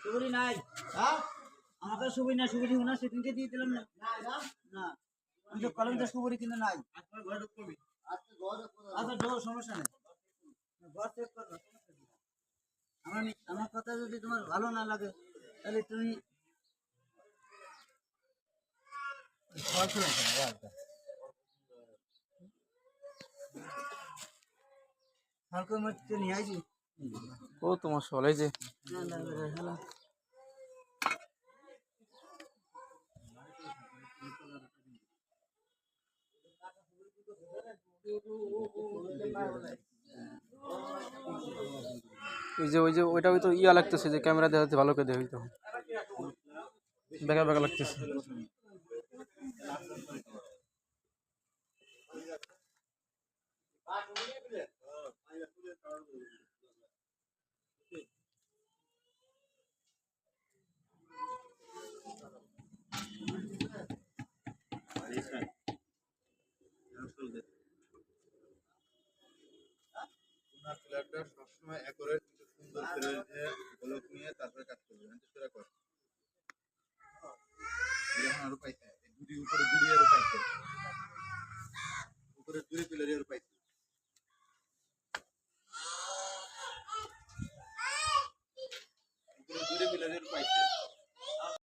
সুবরি নাই আমাকে সুবরি না সুবরি ওনার সেদিনকে দিয়ে দিলাম না না আমি তো কলম সুবরি কিন্তু নাই আচ্ছা সমস্যা নেই আমার কথা যদি তোমার ভালো না লাগে তাহলে তুমি নিয়ে আইছি ও তোমার সলাই যে ওই যে ওইটা তো ইয়া লাগতেছে যে ক্যামেরা দেখাতে ভালো করে দেখি তো বেকা বেকা লাগতেছে সবসময় অ্যাকোরেট সুন্দর করে ব্লক নিয়ে তারপরে কাজ করবে সেটা কর আরো পাইছে উপরে দূরে আরো পাইছে উপরে দূরে পিলারে আরো পাইছে